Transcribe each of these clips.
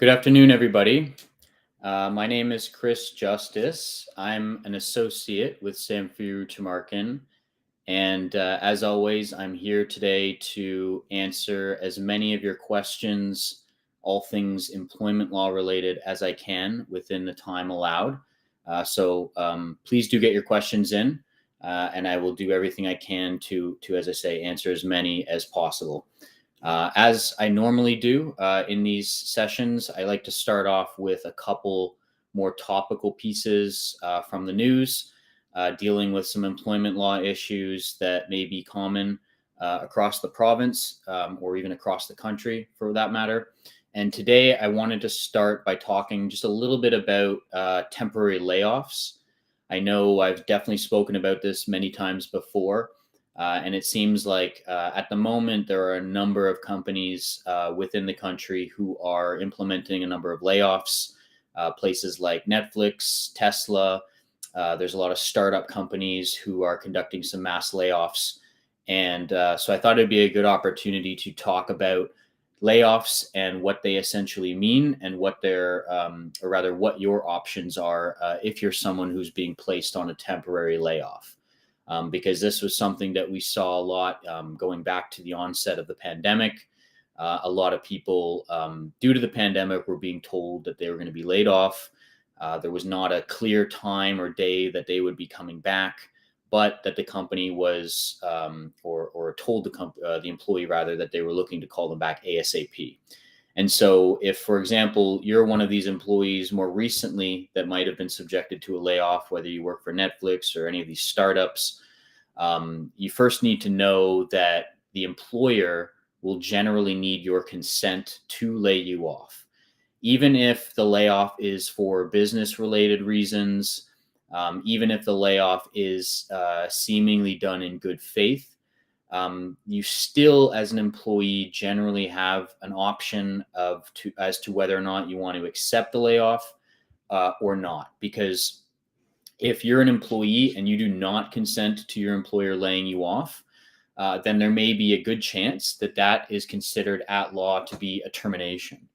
Good afternoon, everybody. My name is Chris Justice. I'm an associate with Samfiru Tumarkin. And as always, I'm here today to answer as many of your questions, all things employment law related, as I can within the time allowed. So please do get your questions in, and I will do everything I can to, as I say, answer as many as possible. As I normally do in these sessions, I like to start off with a couple more topical pieces from the news, dealing with some employment law issues that may be common across the province or even across the country for that matter. And today I wanted to start by talking just a little bit about temporary layoffs. I know I've definitely spoken about this many times before. And it seems like at the moment, there are a number of companies within the country who are implementing a number of layoffs. Places like Netflix, Tesla, there's a lot of startup companies who are conducting some mass layoffs. And so I thought it'd be a good opportunity to talk about layoffs and what they essentially mean and what their, or rather what your options are if you're someone who's being placed on a temporary layoff. Because this was something that we saw a lot going back to the onset of the pandemic. A lot of people, due to the pandemic, were being told that they were going to be laid off. There was not a clear time or day that they would be coming back, but that the company was, or told the employee rather, that they were looking to call them back ASAP. And so if, for example, you're one of these employees more recently that might have been subjected to a layoff, whether you work for Netflix or any of these startups, you first need to know that the employer will generally need your consent to lay you off. Even if the layoff is for business-related reasons, even if the layoff is seemingly done in good faith, you still, as an employee, generally have an option as to whether or not you want to accept the layoff or not. Because if you're an employee and you do not consent to your employer laying you off, then there may be a good chance that that is considered at law to be a termination.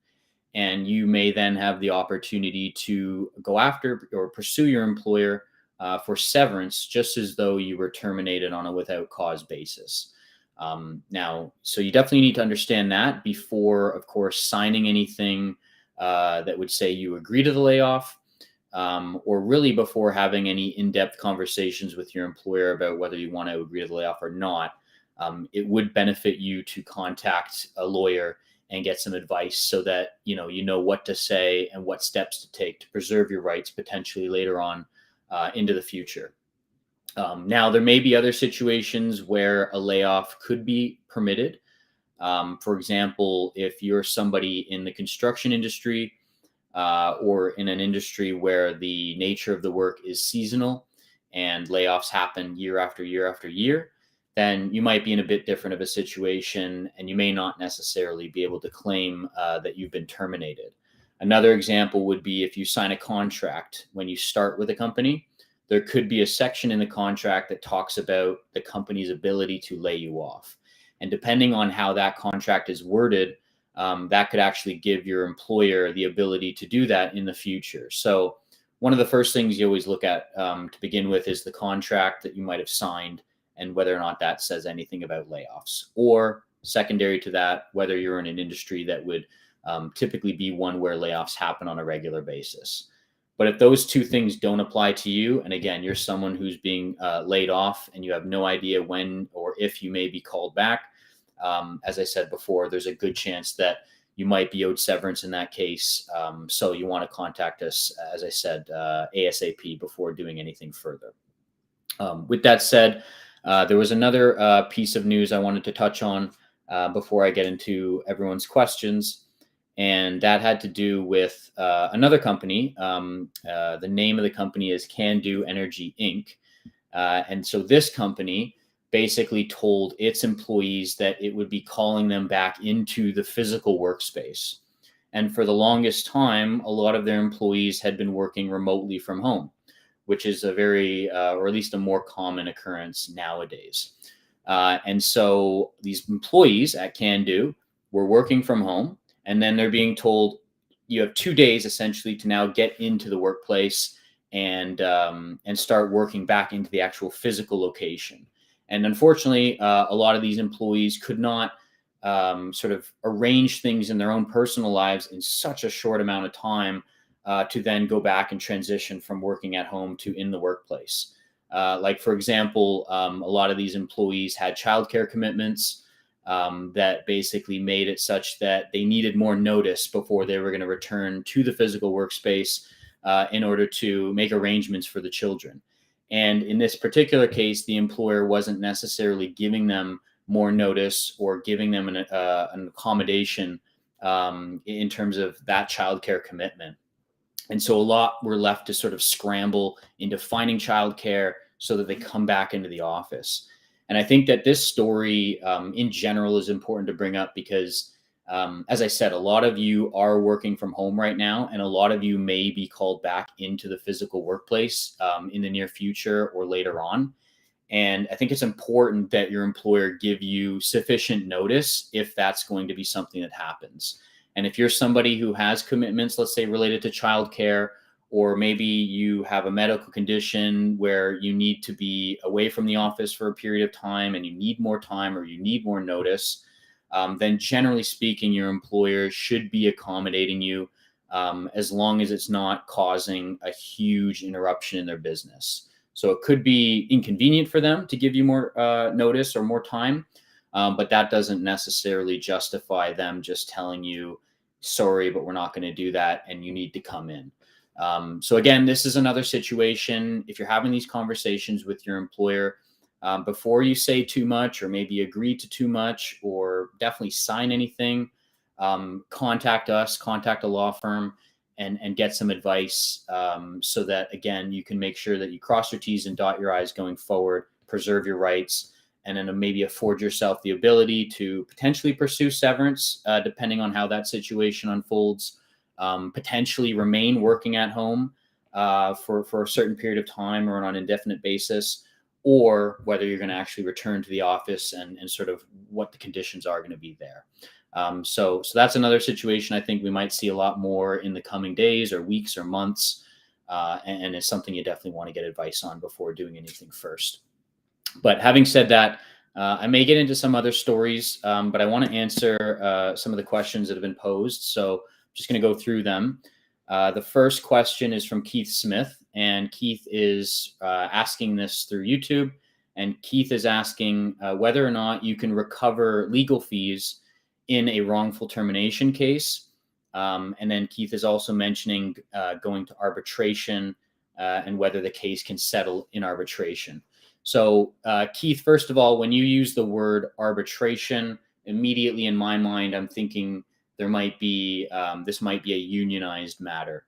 And you may then have the opportunity to go after or pursue your employer for severance, just as though you were terminated on a without cause basis. Now, so you definitely need to understand that before, of course, signing anything that would say you agree to the layoff, or really before having any in-depth conversations with your employer about whether you want to agree to the layoff or not. It would benefit you to contact a lawyer and get some advice so that you know what to say and what steps to take to preserve your rights potentially later on into the future. Now, there may be other situations where a layoff could be permitted. For example, if you're somebody in the construction industry or in an industry where the nature of the work is seasonal and layoffs happen year after year after year, then you might be in a bit different of a situation and you may not necessarily be able to claim that you've been terminated. Another example would be if you sign a contract when you start with a company. There could be a section in the contract that talks about the company's ability to lay you off. And depending on how that contract is worded, that could actually give your employer the ability to do that in the future. So one of the first things you always look at to begin with is the contract that you might have signed and whether or not that says anything about layoffs. Or secondary to that, whether you're in an industry that would typically be one where layoffs happen on a regular basis. But if those two things don't apply to you, and again, you're someone who's being laid off and you have no idea when or if you may be called back, as I said before, there's a good chance that you might be owed severance in that case. So you want to contact us, as I said, ASAP before doing anything further. With that said, there was another piece of news I wanted to touch on before I get into everyone's questions. And that had to do with another company. The name of the company is Can Do Energy Inc. And so this company basically told its employees that it would be calling them back into the physical workspace. And for the longest time, a lot of their employees had been working remotely from home, which is a very, or at least a more common occurrence nowadays. And so these employees at Can Do were working from home. And then they're being told, you have 2 days essentially to now get into the workplace and start working back into the actual physical location. And unfortunately, a lot of these employees could not sort of arrange things in their own personal lives in such a short amount of time to then go back and transition from working at home to in the workplace. Like, for example, a lot of these employees had childcare commitments that basically made it such that they needed more notice before they were going to return to the physical workspace in order to make arrangements for the children. And in this particular case, the employer wasn't necessarily giving them more notice or giving them an accommodation in terms of that childcare commitment. And so a lot were left to sort of scramble into finding childcare so that they come back into the office. And I think that this story in general is important to bring up because, as I said, a lot of you are working from home right now, and a lot of you may be called back into the physical workplace in the near future or later on. And I think it's important that your employer give you sufficient notice if that's going to be something that happens. And if you're somebody who has commitments, let's say related to childcare, or maybe you have a medical condition where you need to be away from the office for a period of time and you need more time or you need more notice, then generally speaking, your employer should be accommodating you as long as it's not causing a huge interruption in their business. So it could be inconvenient for them to give you more notice or more time, but that doesn't necessarily justify them just telling you, sorry, but we're not going to do that and you need to come in. So again, this is another situation. If you're having these conversations with your employer, before you say too much or maybe agree to too much or definitely sign anything, contact us, contact a law firm, and get some advice so that, again, you can make sure that you cross your T's and dot your I's going forward, preserve your rights, and then maybe afford yourself the ability to potentially pursue severance, depending on how that situation unfolds, potentially remain working at home for a certain period of time or on an indefinite basis, or whether you're going to actually return to the office and sort of what the conditions are going to be there. So that's another situation I think we might see a lot more in the coming days or weeks or months, and it's something you definitely want to get advice on before doing anything first. But having said that, I may get into some other stories, but I want to answer some of the questions that have been posed. So I'm just going to go through them. The first question is from Keith Smith, and Keith is asking this through YouTube. And Keith is asking whether or not you can recover legal fees in a wrongful termination case. And then Keith is also mentioning going to arbitration and whether the case can settle in arbitration. So Keith, first of all, when you use the word arbitration, immediately in my mind, I'm thinking there might be, this might be a unionized matter.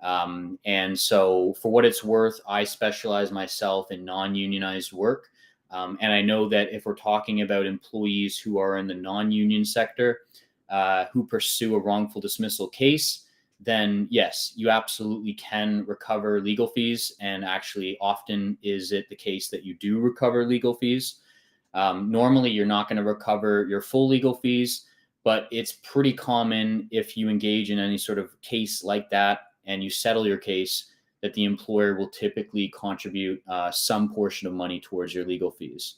And so for what it's worth, I specialize myself in non-unionized work. And I know that if we're talking about employees who are in the non-union sector, who pursue a wrongful dismissal case, then yes, you absolutely can recover legal fees. And actually, often is it the case that you do recover legal fees. Normally, you're not going to recover your full legal fees, but it's pretty common if you engage in any sort of case like that and you settle your case, that the employer will typically contribute some portion of money towards your legal fees.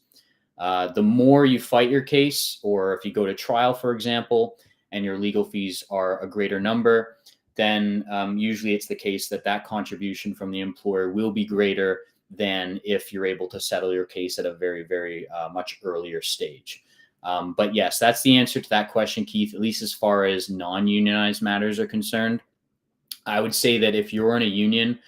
The more you fight your case, or if you go to trial, for example, and your legal fees are a greater number, then usually it's the case that that contribution from the employer will be greater than if you're able to settle your case at a very, very much earlier stage. But yes, that's the answer to that question, Keith, at least as far as non-unionized matters are concerned. I would say that if you're in a union,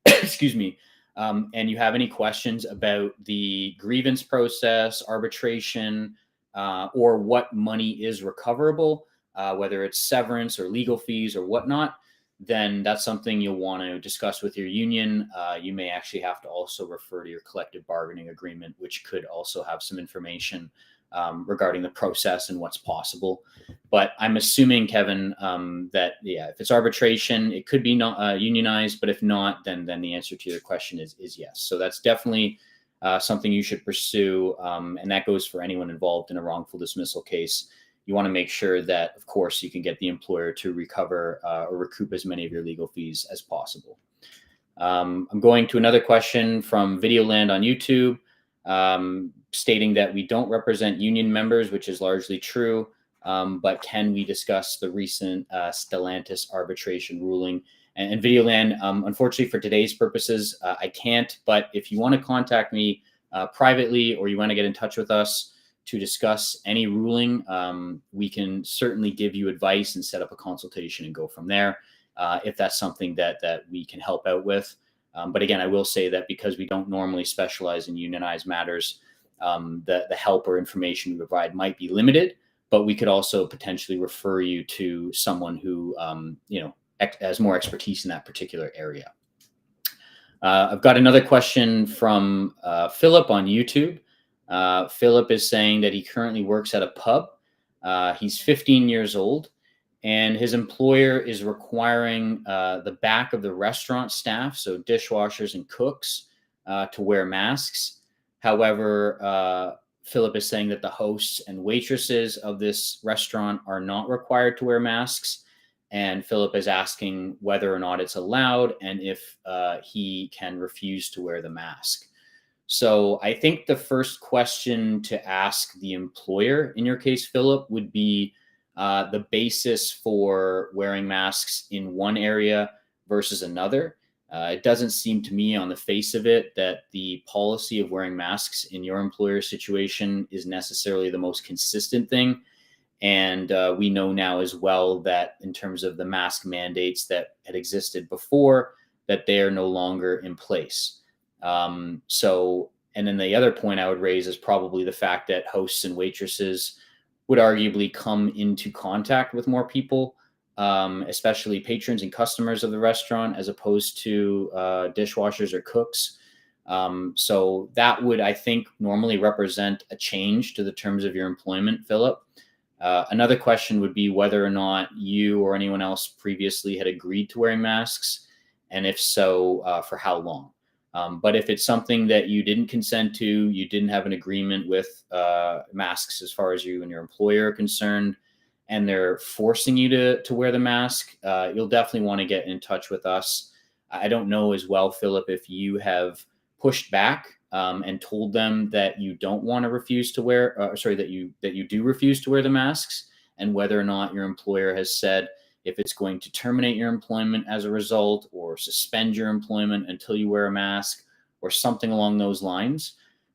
excuse me, and you have any questions about the grievance process, arbitration, or what money is recoverable, whether it's severance or legal fees or whatnot, then that's something you'll want to discuss with your union. You may actually have to also refer to your collective bargaining agreement, which could also have some information regarding the process and what's possible. But I'm assuming, Kevin, that, yeah, if it's arbitration, it could be not unionized, but if not, then the answer to your question is yes. So that's definitely something you should pursue. And that goes for anyone involved in a wrongful dismissal case. you want to make sure that, of course, you can get the employer to recover or recoup as many of your legal fees as possible. I'm going to another question from Videoland on YouTube, stating that we don't represent union members, which is largely true. But can we discuss the recent Stellantis arbitration ruling? And Videoland, unfortunately for today's purposes, I can't. But if you want to contact me privately, or you want to get in touch with us to discuss any ruling, we can certainly give you advice and set up a consultation and go from there. If that's something that we can help out with. But again, I will say that because we don't normally specialize in unionized matters, the help or information we provide might be limited, but we could also potentially refer you to someone who, has more expertise in that particular area. I've got another question from Philip on YouTube. Philip is saying that he currently works at a pub. He's 15 years old. And his employer is requiring the back of the restaurant staff, so dishwashers and cooks, to wear masks. However, Philip is saying that the hosts and waitresses of this restaurant are not required to wear masks. And Philip is asking whether or not it's allowed and if he can refuse to wear the mask. So I think the first question to ask the employer, in your case, Philip, would be the basis for wearing masks in one area versus another. It doesn't seem to me on the face of it that the policy of wearing masks in your employer's situation is necessarily the most consistent thing. And we know now as well that in terms of the mask mandates that had existed before, that they are no longer in place. And then the other point I would raise is probably the fact that hosts and waitresses would arguably come into contact with more people, especially patrons and customers of the restaurant, as opposed to dishwashers or cooks. So that would, I think, normally represent a change to the terms of your employment, Philip. Another question would be whether or not you or anyone else previously had agreed to wearing masks, and if so, for how long. But if it's something that you didn't consent to, you didn't have an agreement with masks as far as you and your employer are concerned, and they're forcing you to wear the mask, you'll definitely want to get in touch with us. I don't know as well, Philip, if you have pushed back and told them that you don't want to refuse to wear, that you do refuse to wear the masks, and whether or not your employer has said if it's going to terminate your employment as a result, or suspend your employment until you wear a mask, or something along those lines.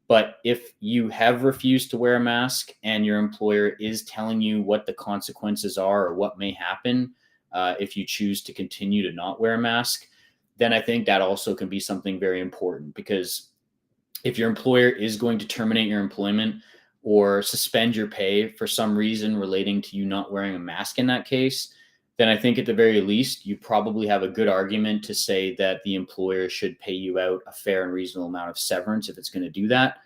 But if you have refused to wear a mask and your employer is telling you what the consequences are or what may happen if you choose to continue to not wear a mask, then I think that also can be something very important. Because if your employer is going to terminate your employment or suspend your pay for some reason relating to you not wearing a mask in that case, then I think at the very least, you probably have a good argument to say that the employer should pay you out a fair and reasonable amount of severance if it's going to do that.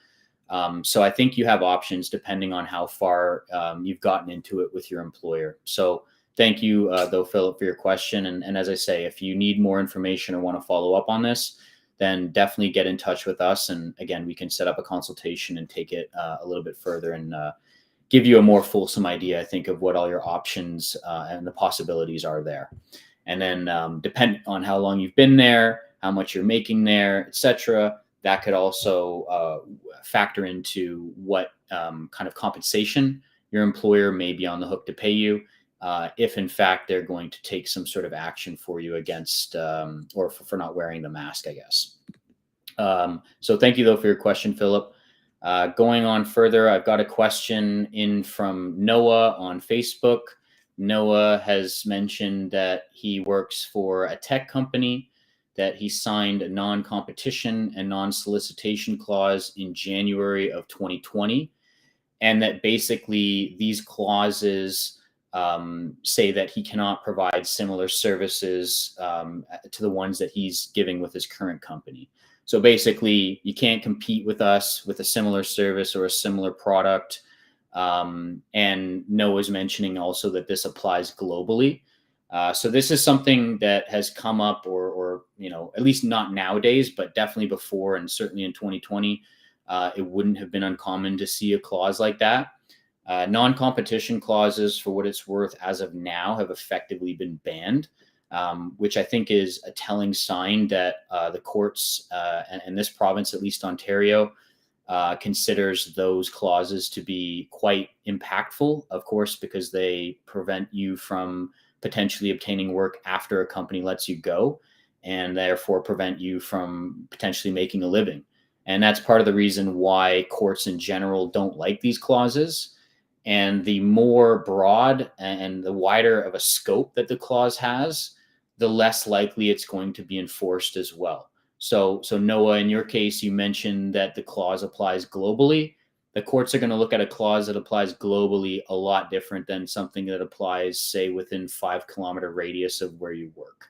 So I think you have options depending on how far you've gotten into it with your employer. So thank you, though, Philip, for your question. And as I say, if you need more information or want to follow up on this, then definitely get in touch with us. And again, we can set up a consultation and take it a little bit further and give you a more fulsome idea, I think, of what all your options and the possibilities are there. And then depending on how long you've been there, how much you're making there, etc., that could also factor into what kind of compensation your employer may be on the hook to pay you, if in fact they're going to take some sort of action for you against or for not wearing the mask, I guess. So thank you, though, for your question, Philip. Going on further, I've got a question in from Noah on Facebook. Noah has mentioned that he works for a tech company, that he signed a non-competition and non-solicitation clause in January of 2020, and that basically these clauses say that he cannot provide similar services to the ones that he's giving with his current company. So basically, you can't compete with us with a similar service or a similar product. And Noah's mentioning also that this applies globally. So this is something that has come up, or at least not nowadays, but definitely before, and certainly in 2020, it wouldn't have been uncommon to see a clause like that. Non-competition clauses, for what it's worth, as of now, have effectively been banned, which I think is a telling sign that the courts and this province, at least Ontario, considers those clauses to be quite impactful, of course, because they prevent you from potentially obtaining work after a company lets you go, and therefore prevent you from potentially making a living. And that's part of the reason why courts in general don't like these clauses. And the more broad and the wider of a scope that the clause has, the less likely it's going to be enforced as well. So Noah, in your case, you mentioned that the clause applies globally. The courts are going to look at a clause that applies globally a lot different than something that applies, say, within 5 kilometer radius of where you work.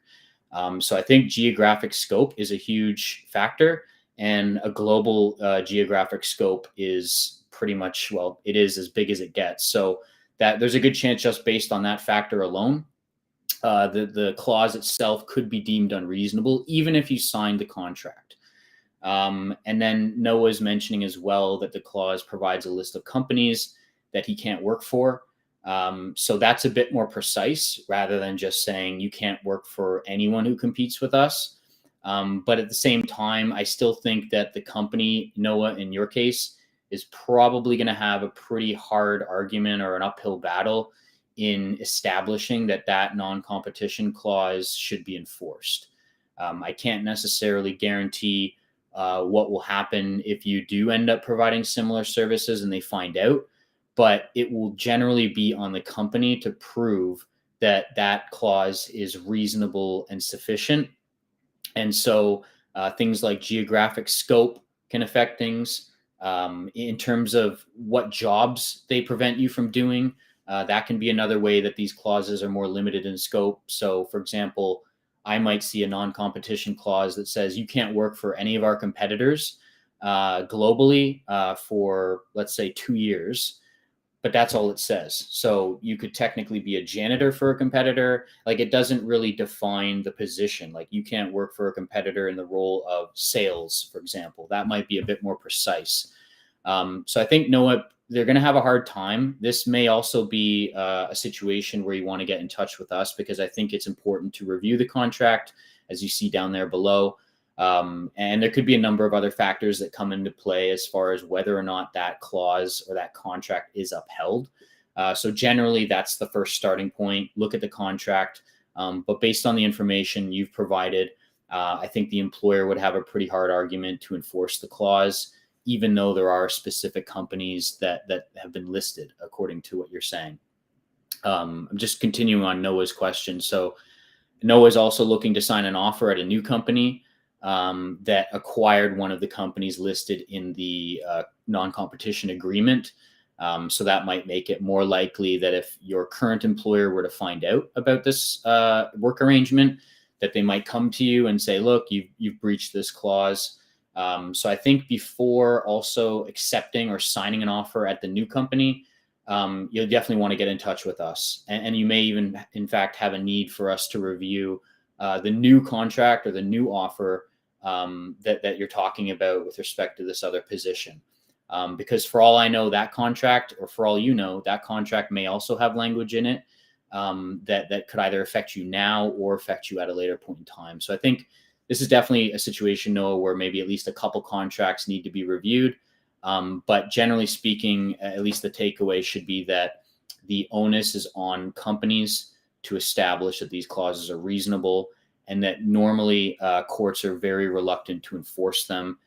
So I think geographic scope is a huge factor, and a global geographic scope is pretty much, well, it is as big as it gets. So that there's a good chance, just based on that factor alone, the clause itself could be deemed unreasonable, even if you signed the contract. And then Noah's mentioning as well that the clause provides a list of companies that he can't work for. So that's a bit more precise, rather than just saying you can't work for anyone who competes with us. But at the same time, I still think that the company, Noah, in your case, is probably going to have a pretty hard argument or an uphill battle in establishing that that non-competition clause should be enforced. I can't necessarily guarantee what will happen if you do end up providing similar services and they find out, but it will generally be on the company to prove that that clause is reasonable and sufficient. And so things like geographic scope can affect things. In terms of what jobs they prevent you from doing, that can be another way that these clauses are more limited in scope. So, for example, I might see a non-competition clause that says you can't work for any of our competitors globally for, let's say, 2 years, but that's all it says. So you could technically be a janitor for a competitor. Like, it doesn't really define the position. Like, you can't work for a competitor in the role of sales, for example. That might be a bit more precise. So I think, Noah, they're going to have a hard time. This may also be a situation where you want to get in touch with us, because I think it's important to review the contract, as you see down there below. And there could be a number of other factors that come into play as far as whether or not that clause or that contract is upheld. So generally, that's the first starting point. Look at the contract. But based on the information you've provided, I think the employer would have a pretty hard argument to enforce the clause, even though there are specific companies that have been listed according to what you're saying. I'm just continuing on Noah's question. So Noah's also looking to sign an offer at a new company that acquired one of the companies listed in the non-competition agreement. So that might make it more likely that if your current employer were to find out about this work arrangement, that they might come to you and say, look, you've breached this clause. So I think before also accepting or signing an offer at the new company, you'll definitely want to get in touch with us. And you may even, in fact, have a need for us to review the new contract or the new offer that you're talking about with respect to this other position. Because for all I know, that contract, or for all you know, that contract may also have language in it that could either affect you now or affect you at a later point in time. So I think this is definitely a situation, Noah, where maybe at least a couple contracts need to be reviewed. But generally speaking, at least the takeaway should be that the onus is on companies to establish that these clauses are reasonable, and that normally courts are very reluctant to enforce them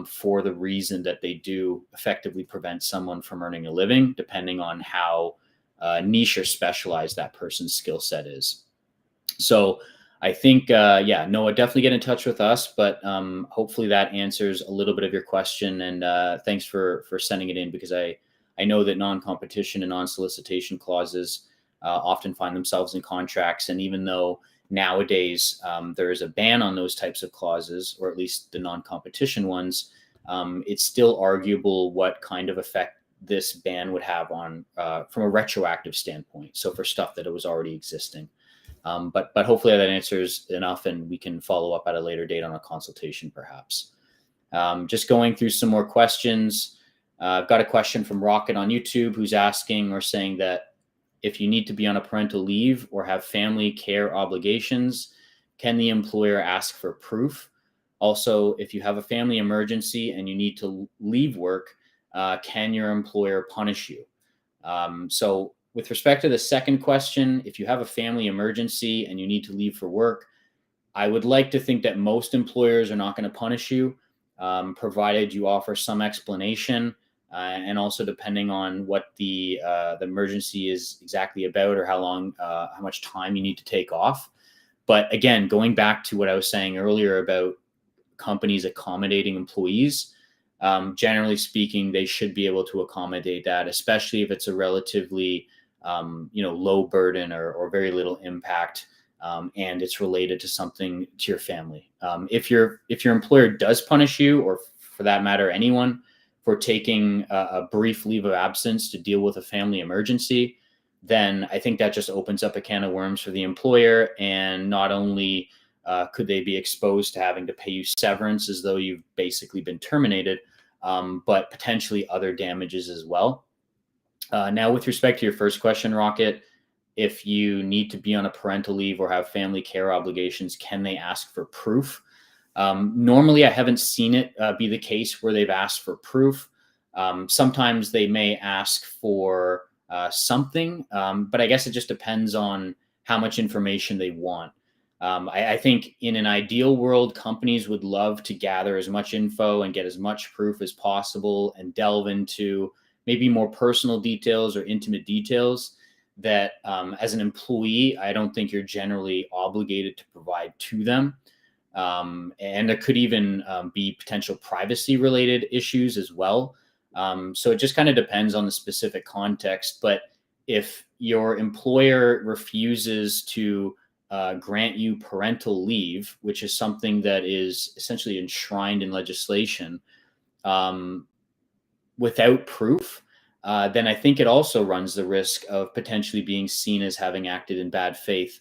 for the reason that they do effectively prevent someone from earning a living, depending on how niche or specialized that person's skill set is. So I think, Noah, definitely get in touch with us, but hopefully that answers a little bit of your question. And thanks for sending it in, because I know that non-competition and non-solicitation clauses often find themselves in contracts. And even though nowadays there is a ban on those types of clauses, or at least the non-competition ones, it's still arguable what kind of effect this ban would have on from a retroactive standpoint. So for stuff that it was already existing. But hopefully that answers enough, and we can follow up at a later date on a consultation, perhaps. Just going through some more questions. I've got a question from Rocket on YouTube who's asking or saying that if you need to be on a parental leave or have family care obligations, can the employer ask for proof? Also, if you have a family emergency and you need to leave work, can your employer punish you? So, with respect to the second question, if you have a family emergency and you need to leave for work, I would like to think that most employers are not going to punish you, provided you offer some explanation, and also depending on what the emergency is exactly about or how much time you need to take off. But again, going back to what I was saying earlier about companies accommodating employees, generally speaking, they should be able to accommodate that, especially if it's a relatively low burden or very little impact, and it's related to something to your family. If your employer does punish you, or for that matter, anyone, for taking a brief leave of absence to deal with a family emergency, then I think that just opens up a can of worms for the employer. And not only could they be exposed to having to pay you severance as though you've basically been terminated, but potentially other damages as well. Now, with respect to your first question, Rocket, if you need to be on a parental leave or have family care obligations, can they ask for proof? Normally, I haven't seen it be the case where they've asked for proof. Sometimes they may ask for something, but I guess it just depends on how much information they want. I think in an ideal world, companies would love to gather as much info and get as much proof as possible and delve into maybe more personal details or intimate details that, as an employee, I don't think you're generally obligated to provide to them. And there could even be potential privacy related issues as well. So it just kind of depends on the specific context. But if your employer refuses to grant you parental leave, which is something that is essentially enshrined in legislation, um, without proof, then I think it also runs the risk of potentially being seen as having acted in bad faith.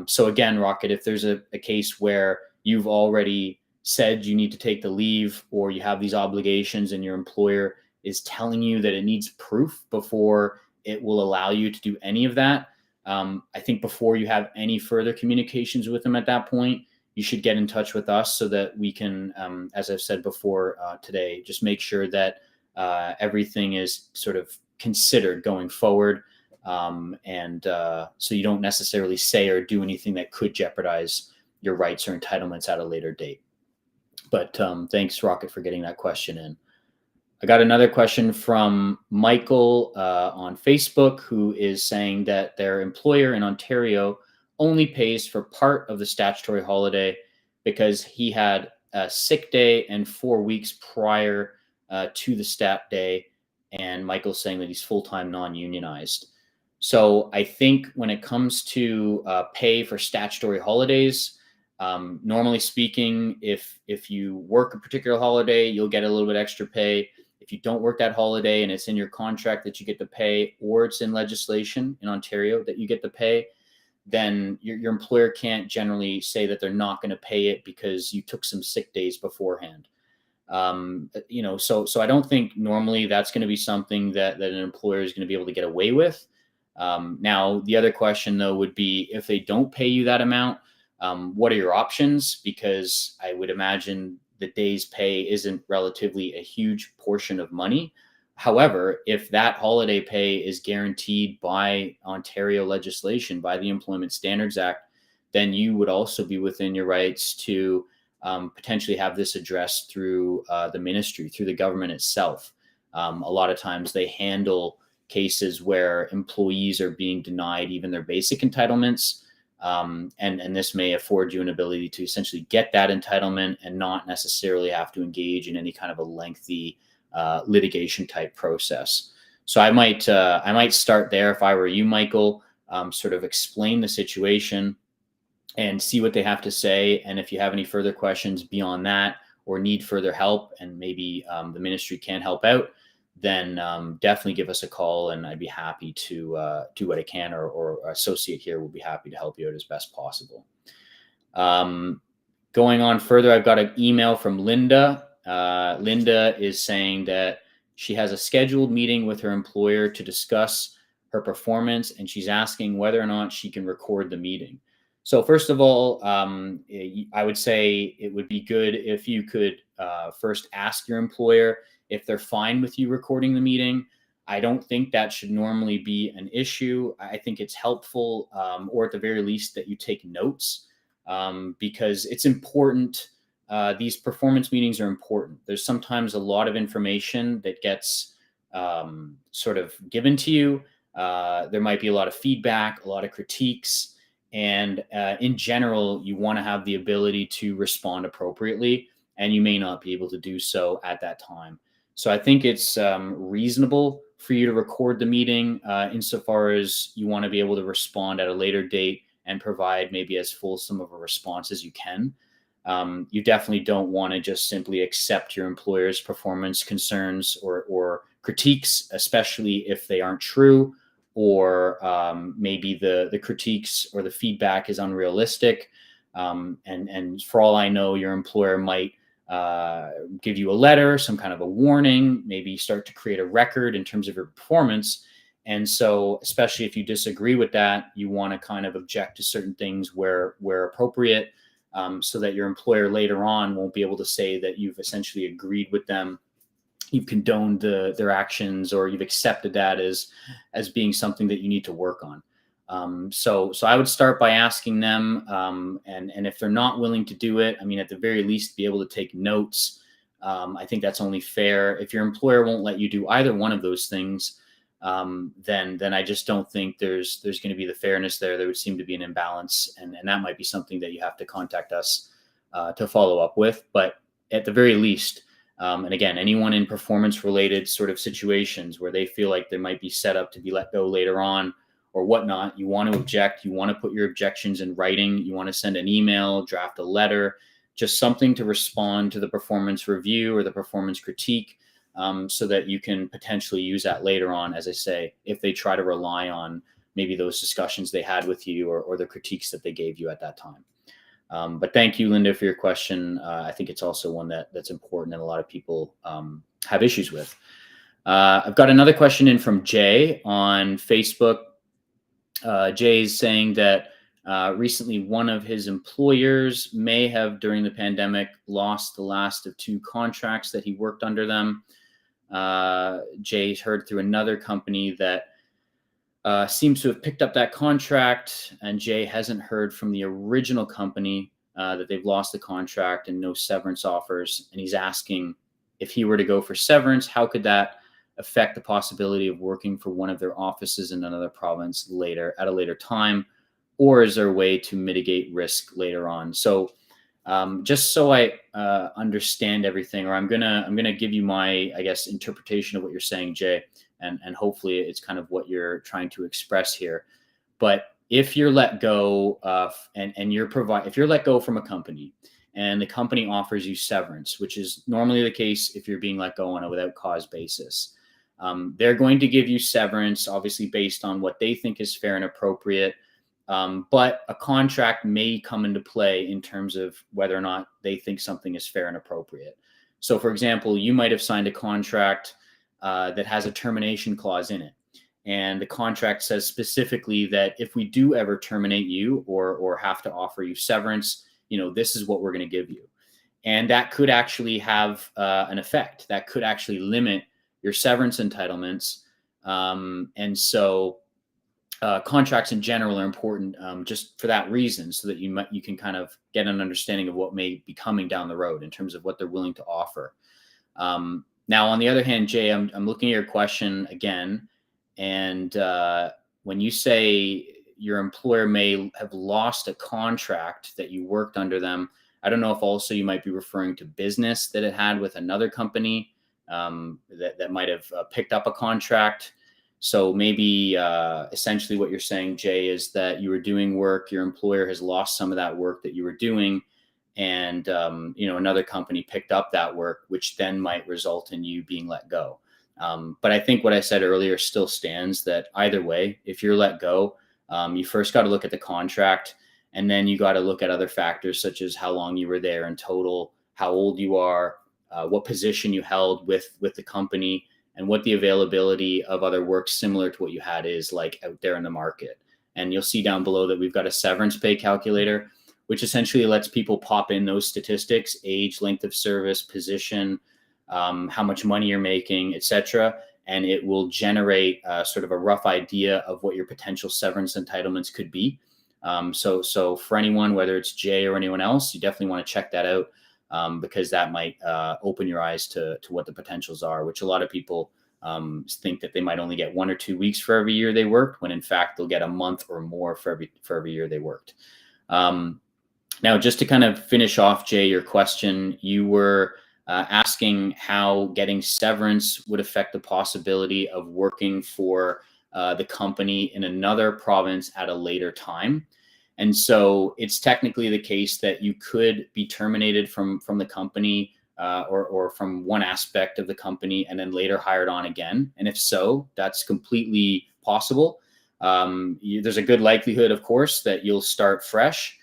So again, Rocket, if there's a case where you've already said you need to take the leave or you have these obligations and your employer is telling you that it needs proof before it will allow you to do any of that, I think before you have any further communications with them at that point, you should get in touch with us so that we can, as I've said before today, just make sure that everything is sort of considered going forward. And so you don't necessarily say or do anything that could jeopardize your rights or entitlements at a later date. But thanks, Rocket, for getting that question in. I got another question from Michael on Facebook, who is saying that their employer in Ontario only pays for part of the statutory holiday because he had a sick day and 4 weeks prior to the stat day. And Michael's saying that he's full-time non-unionized. So I think when it comes to pay for statutory holidays, normally speaking, if you work a particular holiday, you'll get a little bit extra pay. If you don't work that holiday and it's in your contract that you get to pay, or it's in legislation in Ontario that you get to pay, then your employer can't generally say that they're not going to pay it because you took some sick days beforehand. So I don't think normally that's going to be something that an employer is going to be able to get away with. Now, the other question, though, would be if they don't pay you that amount, what are your options? Because I would imagine the day's pay isn't relatively a huge portion of money. However, if that holiday pay is guaranteed by Ontario legislation, by the Employment Standards Act, then you would also be within your rights to potentially have this addressed through the ministry, through the government itself. A lot of times they handle cases where employees are being denied even their basic entitlements. And this may afford you an ability to essentially get that entitlement and not necessarily have to engage in any kind of a lengthy litigation type process. So I might start there if I were you, Michael, sort of explain the situation and see what they have to say. And if you have any further questions beyond that or need further help and maybe the ministry can help out, then definitely give us a call and I'd be happy to do what I can, or associate here will be happy to help you out as best possible. Going on further, I've got an email from Linda. Linda is saying that She has a scheduled meeting with her employer to discuss her performance, and she's asking whether or not she can record the meeting. So first of all, I would say it would be good if you could first ask your employer if they're fine with you recording the meeting. I don't think that should normally be an issue. I think it's helpful, or at the very least, that you take notes, because it's important. These performance meetings are important. There's sometimes a lot of information that gets sort of given to you. There might be a lot of feedback, a lot of critiques, and in general, you want to have the ability to respond appropriately, and you may not be able to do so at that time. So I think it's reasonable for you to record the meeting, insofar as you want to be able to respond at a later date and provide maybe as fulsome of a response as you can. You definitely don't want to just simply accept your employer's performance concerns or critiques, especially if they aren't true, or maybe the critiques or the feedback is unrealistic. And for all I know, your employer might give you a letter, some kind of a warning, maybe start to create a record in terms of your performance. And so, especially if you disagree with that, you want to kind of object to certain things where appropriate, so that your employer later on won't be able to say that you've essentially agreed with them, you've condoned their actions, or you've accepted that as being something that you need to work on. So I would start by asking them, and if they're not willing to do it, I mean, at the very least, be able to take notes. I think that's only fair. If your employer won't let you do either one of those things, then I just don't think there's going to be the fairness there. There would seem to be an imbalance, and that might be something that you have to contact us to follow up with. But at the very least, and again, anyone in performance-related sort of situations where they feel like they might be set up to be let go later on or whatnot, you want to object. You want to put your objections in writing. You want to send an email, draft a letter, just something to respond to the performance review or the performance critique, so that you can potentially use that later on, as I say, if they try to rely on maybe those discussions they had with you or the critiques that they gave you at that time. But thank you, Linda, for your question. I think it's also one that's important and a lot of people have issues with. I've got another question in from Jay on Facebook. Jay is saying that recently one of his employers may have, during the pandemic, lost the last of 2 contracts that he worked under them. Jay's heard through another company that seems to have picked up that contract, and Jay hasn't heard from the original company that they've lost the contract and no severance offers. And he's asking, if he were to go for severance, how could that affect the possibility of working for one of their offices in another province at a later time? Or is there a way to mitigate risk later on? So just so I understand everything, or I'm gonna give you my, I guess, interpretation of what you're saying, Jay, and hopefully it's kind of what you're trying to express here. But if you're let go, and if you're let go from a company, and the company offers you severance, which is normally the case if you're being let go on a without cause basis, they're going to give you severance, obviously based on what they think is fair and appropriate. But a contract may come into play in terms of whether or not they think something is fair and appropriate. So, for example, you might have signed a contract that has a termination clause in it. And the contract says specifically that if we do ever terminate you or have to offer you severance, this is what we're going to give you. And that could actually have an effect. That could actually limit your severance entitlements. And so contracts in general are important, just for that reason, so that you can kind of get an understanding of what may be coming down the road in terms of what they're willing to offer. Now, on the other hand, Jay, I'm looking at your question again, and when you say your employer may have lost a contract that you worked under them, I don't know if also you might be referring to business that it had with another company that might have picked up a contract. So maybe essentially what you're saying, Jay, is that you were doing work, your employer has lost some of that work that you were doing, and another company picked up that work, which then might result in you being let go. But I think what I said earlier still stands, that either way, if you're let go, you first got to look at the contract, and then you got to look at other factors such as how long you were there in total, how old you are, what position you held with the company, and what the availability of other work similar to what you had is like out there in the market. And you'll see down below that we've got a severance pay calculator, which essentially lets people pop in those statistics: age, length of service, position, how much money you're making, etc. And it will generate sort of a rough idea of what your potential severance entitlements could be. So for anyone, whether it's Jay or anyone else, you definitely want to check that out, because that might open your eyes to what the potentials are, which a lot of people think that they might only get 1 or 2 weeks for every year they worked, when in fact they'll get a month or more for every year they worked. Now, just to kind of finish off, Jay, your question, you were asking how getting severance would affect the possibility of working for the company in another province at a later time. And so it's technically the case that you could be terminated from the company, or from one aspect of the company, and then later hired on again. And if so, that's completely possible. There's a good likelihood, of course, that you'll start fresh.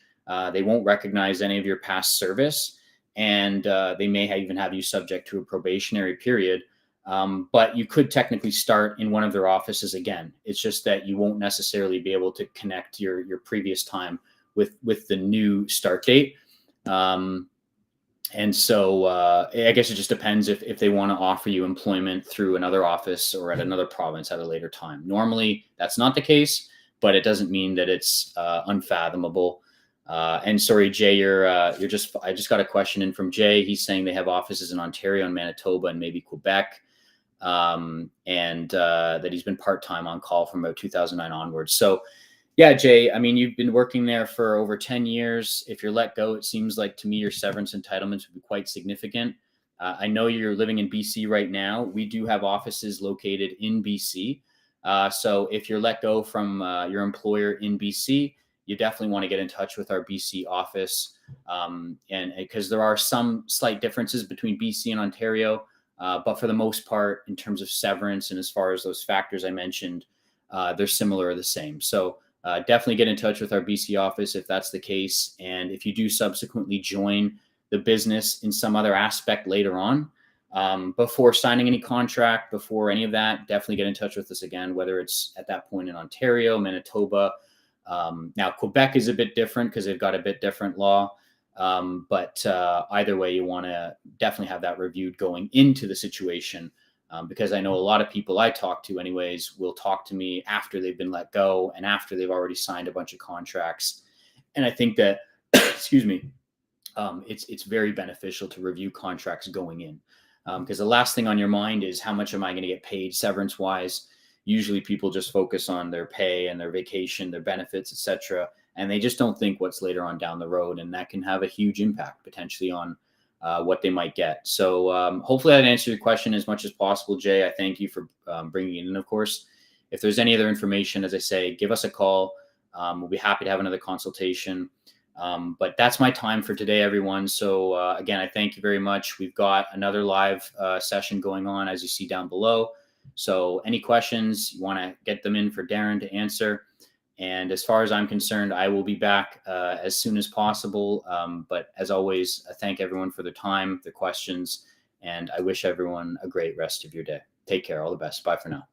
They won't recognize any of your past service, and they may even have you subject to a probationary period. But you could technically start in one of their offices again. It's just that you won't necessarily be able to connect your previous time with the new start date. And so I guess it just depends if they want to offer you employment through another office or at another province at a later time. Normally, that's not the case, but it doesn't mean that it's unfathomable. And sorry, Jay, I just got a question in from Jay. He's saying they have offices in Ontario and Manitoba and maybe Quebec, and that he's been part-time on call from about 2009 onwards. So yeah, Jay, I mean, you've been working there for over 10 years. If you're let go, it seems like to me your severance entitlements would be quite significant. I know you're living in BC right now. We do have offices located in BC. So if you're let go from your employer in BC, you definitely want to get in touch with our BC office. And because there are some slight differences between BC and Ontario, but for the most part, in terms of severance and as far as those factors I mentioned, they're similar or the same. So definitely get in touch with our BC office if that's the case. And if you do subsequently join the business in some other aspect later on, before signing any contract, before any of that, definitely get in touch with us again, whether it's at that point in Ontario, Manitoba. Now, Quebec is a bit different because they've got a bit different law. But either way, you want to definitely have that reviewed going into the situation. Because I know a lot of people I talk to anyways will talk to me after they've been let go and after they've already signed a bunch of contracts. And I think that, excuse me, it's very beneficial to review contracts going in. Because the last thing on your mind is how much am I going to get paid severance wise? Usually people just focus on their pay and their vacation, their benefits, etc. And they just don't think what's later on down the road. And that can have a huge impact potentially on what they might get. So hopefully that answered your question as much as possible, Jay. I thank you for bringing it in, of course. If there's any other information, as I say, give us a call. We'll be happy to have another consultation. But that's my time for today, everyone. So again, I thank you very much. We've got another live session going on, as you see down below. So any questions, you want to get them in for Darren to answer. And as far as I'm concerned, I will be back as soon as possible. But as always, I thank everyone for their time, their questions, and I wish everyone a great rest of your day. Take care. All the best. Bye for now.